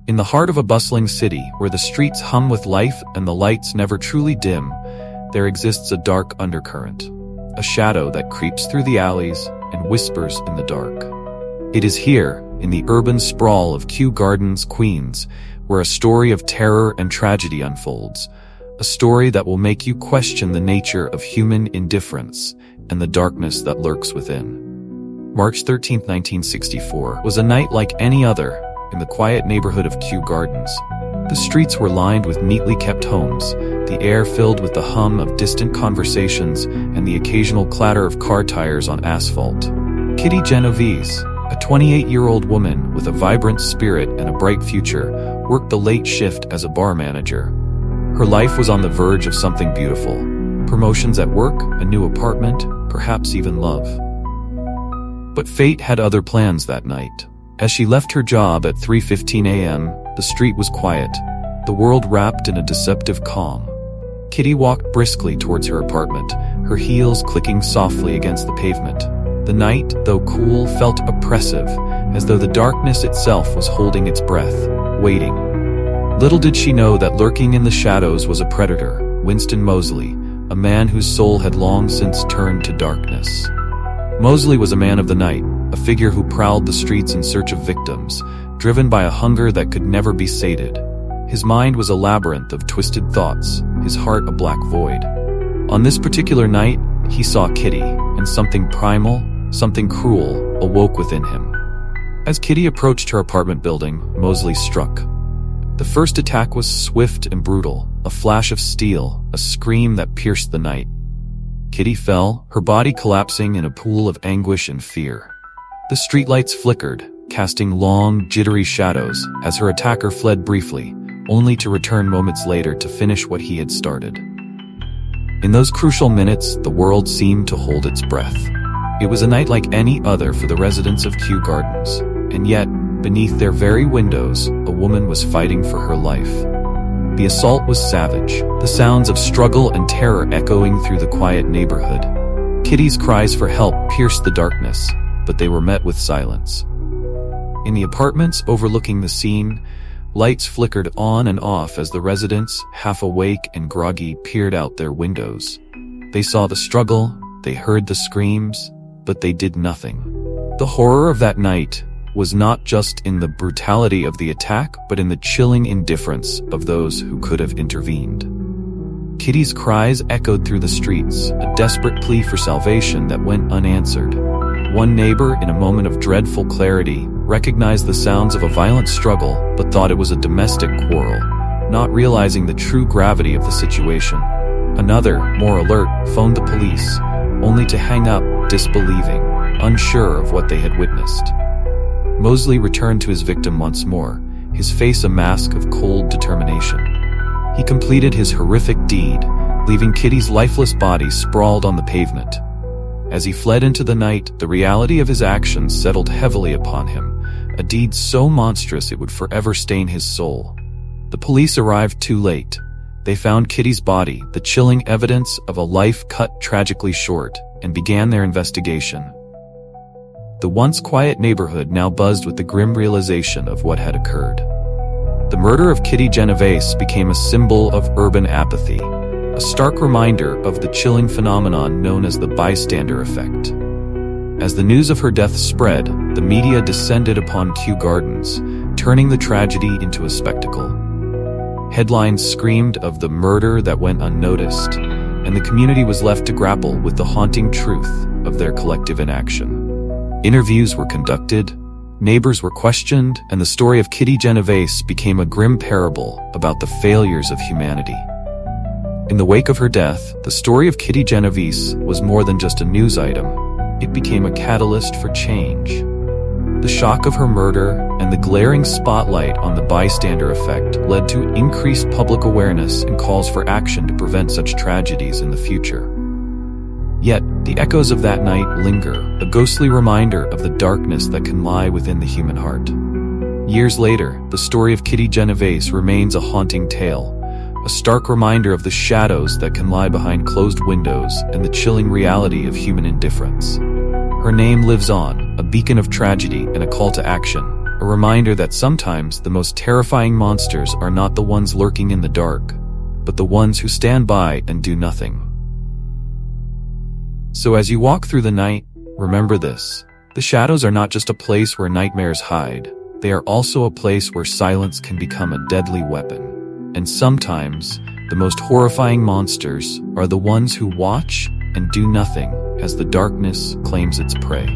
In the heart of a bustling city, where the streets hum with life and the lights never truly dim, there exists a dark undercurrent, a shadow that creeps through the alleys and whispers in the dark. It is here, in the urban sprawl of Kew Gardens, Queens, where a story of terror and tragedy unfolds, a story that will make you question the nature of human indifference and the darkness that lurks within. March 13, 1964, was a night like any other in the quiet neighborhood of Kew Gardens. The streets were lined with neatly kept homes, the air filled with the hum of distant conversations and the occasional clatter of car tires on asphalt. Kitty Genovese, a 28-year-old woman with a vibrant spirit and a bright future, worked the late shift as a bar manager. Her life was on the verge of something beautiful. Promotions at work, a new apartment, perhaps even love. But fate had other plans that night. As she left her job at 3:15 a.m., the street was quiet, the world wrapped in a deceptive calm. Kitty walked briskly towards her apartment, her heels clicking softly against the pavement. The night, though cool, felt oppressive, as though the darkness itself was holding its breath, waiting. Little did she know that lurking in the shadows was a predator, Winston Moseley, a man whose soul had long since turned to darkness. Moseley was a man of the night, a figure who prowled the streets in search of victims, driven by a hunger that could never be sated. His mind was a labyrinth of twisted thoughts, his heart a black void. On this particular night, he saw Kitty, and something primal, something cruel, awoke within him. As Kitty approached her apartment building, Moseley struck. The first attack was swift and brutal, a flash of steel, a scream that pierced the night. Kitty fell, her body collapsing in a pool of anguish and fear. The streetlights flickered, casting long, jittery shadows as her attacker fled briefly, only to return moments later to finish what he had started. In those crucial minutes, the world seemed to hold its breath. It was a night like any other for the residents of Kew Gardens, and yet, beneath their very windows, a woman was fighting for her life. The assault was savage, the sounds of struggle and terror echoing through the quiet neighborhood. Kitty's cries for help pierced the darkness, but they were met with silence. In the apartments overlooking the scene, lights flickered on and off as the residents, half awake and groggy, peered out their windows. They saw the struggle, they heard the screams, but they did nothing. The horror of that night was not just in the brutality of the attack, but in the chilling indifference of those who could have intervened. Kitty's cries echoed through the streets, a desperate plea for salvation that went unanswered. One neighbor, in a moment of dreadful clarity, recognized the sounds of a violent struggle, but thought it was a domestic quarrel, not realizing the true gravity of the situation. Another, more alert, phoned the police, only to hang up, disbelieving, unsure of what they had witnessed. Moseley returned to his victim once more, his face a mask of cold determination. He completed his horrific deed, leaving Kitty's lifeless body sprawled on the pavement. As he fled into the night, the reality of his actions settled heavily upon him, a deed so monstrous it would forever stain his soul. The police arrived too late. They found Kitty's body, the chilling evidence of a life cut tragically short, and began their investigation. The once quiet neighborhood now buzzed with the grim realization of what had occurred. The murder of Kitty Genovese became a symbol of urban apathy, a stark reminder of the chilling phenomenon known as the bystander effect. As the news of her death spread, the media descended upon Kew Gardens, turning the tragedy into a spectacle. Headlines screamed of the murder that went unnoticed, and the community was left to grapple with the haunting truth of their collective inaction. Interviews were conducted, neighbors were questioned, and the story of Kitty Genovese became a grim parable about the failures of humanity. In the wake of her death, the story of Kitty Genovese was more than just a news item. It became a catalyst for change. The shock of her murder and the glaring spotlight on the bystander effect led to increased public awareness and calls for action to prevent such tragedies in the future. Yet, the echoes of that night linger, a ghostly reminder of the darkness that can lie within the human heart. Years later, the story of Kitty Genovese remains a haunting tale, a stark reminder of the shadows that can lie behind closed windows and the chilling reality of human indifference. Her name lives on, a beacon of tragedy and a call to action, A reminder that sometimes the most terrifying monsters are not the ones lurking in the dark, but the ones who stand by and do nothing. So as you walk through the night, remember this. The shadows are not just a place where nightmares hide. They are also a place where silence can become a deadly weapon. And sometimes, the most horrifying monsters are the ones who watch and do nothing as the darkness claims its prey.